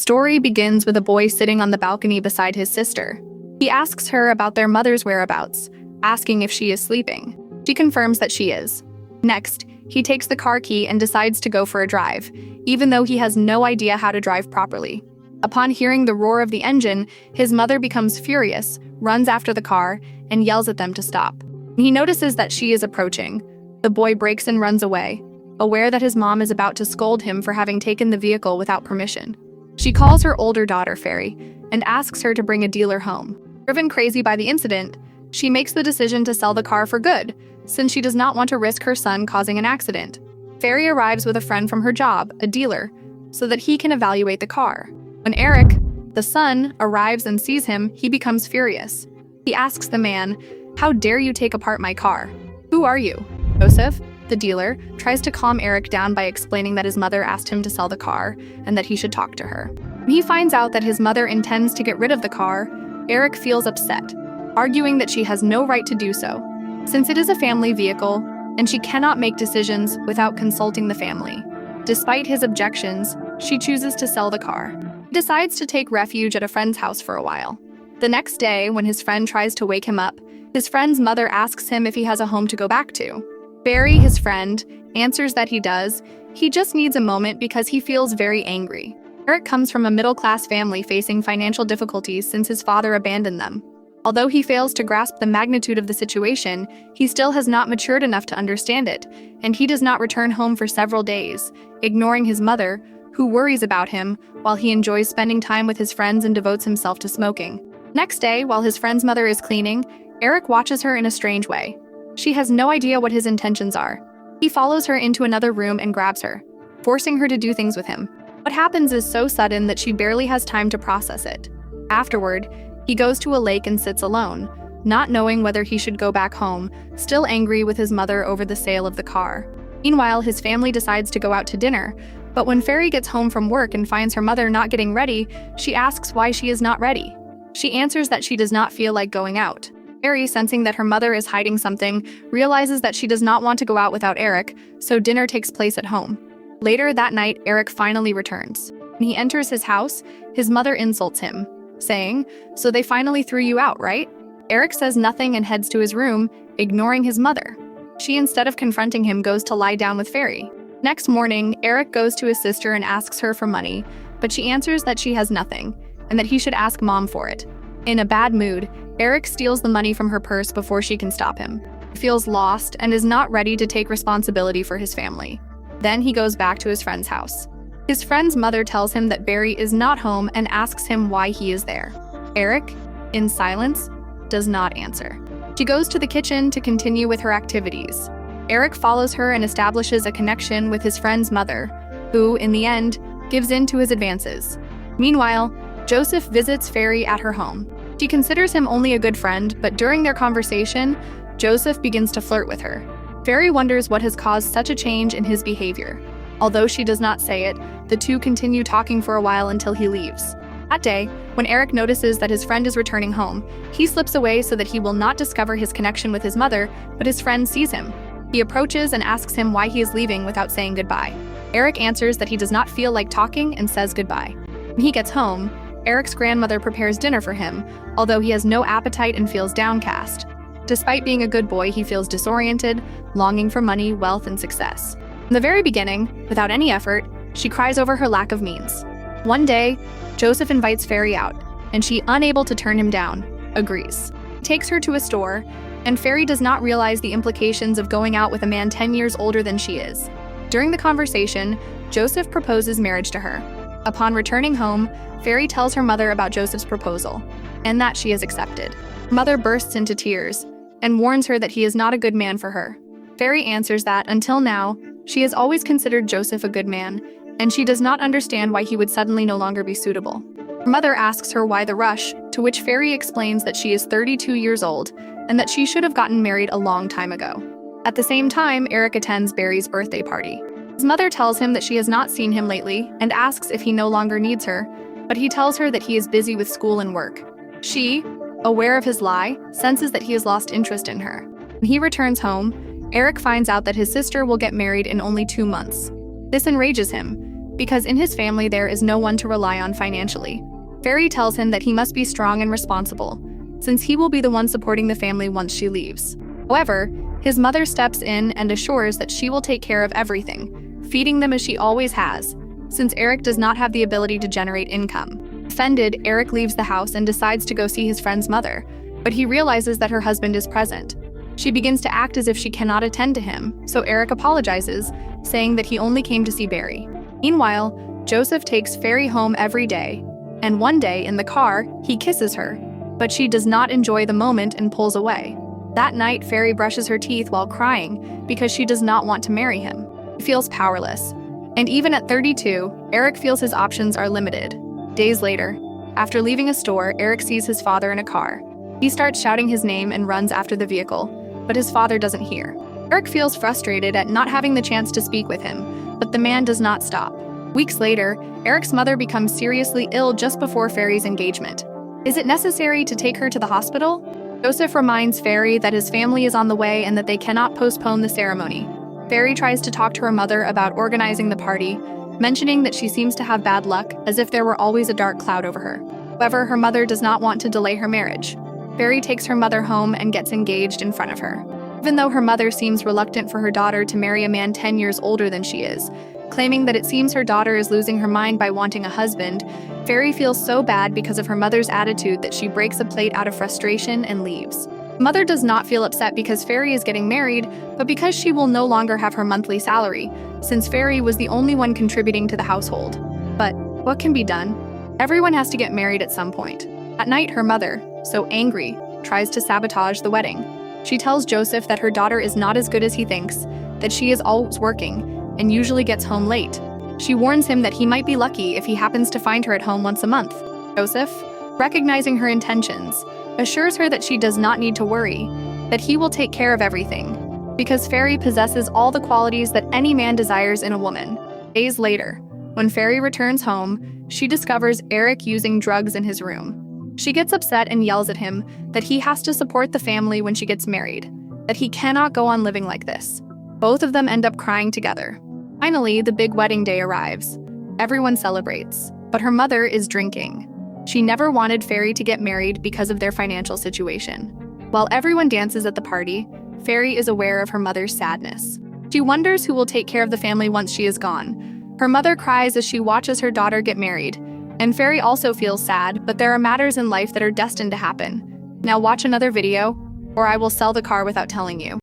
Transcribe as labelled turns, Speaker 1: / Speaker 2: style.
Speaker 1: story begins with a boy sitting on the balcony beside his sister. He asks her about their mother's whereabouts, asking if she is sleeping. She confirms that she is. Next, he takes the car key and decides to go for a drive, even though he has no idea how to drive properly. Upon hearing the roar of the engine, his mother becomes furious, runs after the car, and yells at them to stop. He notices that she is approaching. The boy brakes and runs away, aware that his mom is about to scold him for having taken the vehicle without permission. She calls her older daughter, Ferry, and asks her to bring a dealer home. Driven crazy by the incident, she makes the decision to sell the car for good, since she does not want to risk her son causing an accident. Ferry arrives with a friend from her job, a dealer, so that he can evaluate the car. When Eric, the son, arrives and sees him, he becomes furious. He asks the man, "How dare you take apart my car? Who are you?" Joseph, the dealer, tries to calm Eric down by explaining that his mother asked him to sell the car and that he should talk to her. When he finds out that his mother intends to get rid of the car, Eric feels upset, arguing that she has no right to do so, since it is a family vehicle and she cannot make decisions without consulting the family. Despite his objections, she chooses to sell the car. He decides to take refuge at a friend's house for a while. The next day, when his friend tries to wake him up, his friend's mother asks him if he has a home to go back to. Ferry, his friend, answers that he does. He just needs a moment because he feels very angry. Eric comes from a middle-class family facing financial difficulties since his father abandoned them. Although he fails to grasp the magnitude of the situation, he still has not matured enough to understand it, and he does not return home for several days, ignoring his mother, who worries about him, while he enjoys spending time with his friends and devotes himself to smoking. Next day, while his friend's mother is cleaning, Eric watches her in a strange way. She has no idea what his intentions are. He follows her into another room and grabs her, forcing her to do things with him. What happens is so sudden that she barely has time to process it. Afterward, he goes to a lake and sits alone, not knowing whether he should go back home, still angry with his mother over the sale of the car. Meanwhile, his family decides to go out to dinner, but when Ferry gets home from work and finds her mother not getting ready, she asks why she is not ready. She answers that she does not feel like going out. Ferry, sensing that her mother is hiding something, realizes that she does not want to go out without Eric, so dinner takes place at home. Later that night, Eric finally returns. When he enters his house, his mother insults him, saying, "So they finally threw you out, right?" Eric says nothing and heads to his room, ignoring his mother. She, instead of confronting him, goes to lie down with Ferry. Next morning, Eric goes to his sister and asks her for money, but she answers that she has nothing, and that he should ask Mom for it. In a bad mood, Eric steals the money from her purse before she can stop him. He feels lost and is not ready to take responsibility for his family. Then he goes back to his friend's house. His friend's mother tells him that Barry is not home and asks him why he is there. Eric, in silence, does not answer. She goes to the kitchen to continue with her activities. Eric follows her and establishes a connection with his friend's mother, who, in the end, gives in to his advances. Meanwhile, Joseph visits Ferry at her home. She considers him only a good friend, but during their conversation, Joseph begins to flirt with her. Ferry wonders what has caused such a change in his behavior. Although she does not say it, the two continue talking for a while until he leaves. That day, when Eric notices that his friend is returning home, he slips away so that he will not discover his connection with his mother, but his friend sees him. He approaches and asks him why he is leaving without saying goodbye. Eric answers that he does not feel like talking and says goodbye. When he gets home, Eric's grandmother prepares dinner for him, although he has no appetite and feels downcast. Despite being a good boy, he feels disoriented, longing for money, wealth, and success. In the very beginning, without any effort, she cries over her lack of means. One day, Joseph invites Ferry out, and she, unable to turn him down, agrees. He takes her to a store, and Ferry does not realize the implications of going out with a man 10 years older than she is. During the conversation, Joseph proposes marriage to her. Upon returning home, Ferry tells her mother about Joseph's proposal, and that she has accepted. Her mother bursts into tears, and warns her that he is not a good man for her. Ferry answers that, until now, she has always considered Joseph a good man, and she does not understand why he would suddenly no longer be suitable. Her mother asks her why the rush, to which Ferry explains that she is 32 years old, and that she should have gotten married a long time ago. At the same time, Eric attends Barry's birthday party. His mother tells him that she has not seen him lately, and asks if he no longer needs her, but he tells her that he is busy with school and work. She, aware of his lie, senses that he has lost interest in her. When he returns home, Eric finds out that his sister will get married in only 2 months. This enrages him, because in his family there is no one to rely on financially. Ferry tells him that he must be strong and responsible, since he will be the one supporting the family once she leaves. However, his mother steps in and assures that she will take care of everything, feeding them as she always has, since Eric does not have the ability to generate income. Offended, Eric leaves the house and decides to go see his friend's mother, but he realizes that her husband is present. She begins to act as if she cannot attend to him, so Eric apologizes, saying that he only came to see Barry. Meanwhile, Joseph takes Ferry home every day, and one day in the car, he kisses her, but she does not enjoy the moment and pulls away. That night, Ferry brushes her teeth while crying because she does not want to marry him. He feels powerless. And even at 32, Eric feels his options are limited. Days later, after leaving a store, Eric sees his father in a car. He starts shouting his name and runs after the vehicle, but his father doesn't hear. Eric feels frustrated at not having the chance to speak with him, but the man does not stop. Weeks later, Eric's mother becomes seriously ill just before Ferry's engagement. Is it necessary to take her to the hospital? Joseph reminds Ferry that his family is on the way and that they cannot postpone the ceremony. Ferry tries to talk to her mother about organizing the party, mentioning that she seems to have bad luck, as if there were always a dark cloud over her. However, her mother does not want to delay her marriage. Ferry takes her mother home and gets engaged in front of her. Even though her mother seems reluctant for her daughter to marry a man 10 years older than she is, claiming that it seems her daughter is losing her mind by wanting a husband, Ferry feels so bad because of her mother's attitude that she breaks a plate out of frustration and leaves. Mother does not feel upset because Ferry is getting married, but because she will no longer have her monthly salary, since Ferry was the only one contributing to the household. But what can be done? Everyone has to get married at some point. At night, her mother, so angry, tries to sabotage the wedding. She tells Joseph that her daughter is not as good as he thinks, that she is always working, and usually gets home late. She warns him that he might be lucky if he happens to find her at home once a month. Joseph, recognizing her intentions, assures her that she does not need to worry, that he will take care of everything, because Ferry possesses all the qualities that any man desires in a woman. Days later, when Ferry returns home, she discovers Eric using drugs in his room. She gets upset and yells at him that he has to support the family when she gets married, that he cannot go on living like this. Both of them end up crying together. Finally, the big wedding day arrives. Everyone celebrates, but her mother is drinking. She never wanted Ferry to get married because of their financial situation. While everyone dances at the party, Ferry is aware of her mother's sadness. She wonders who will take care of the family once she is gone. Her mother cries as she watches her daughter get married, and Ferry also feels sad, but there are matters in life that are destined to happen. Now watch another video, or I will sell the car without telling you.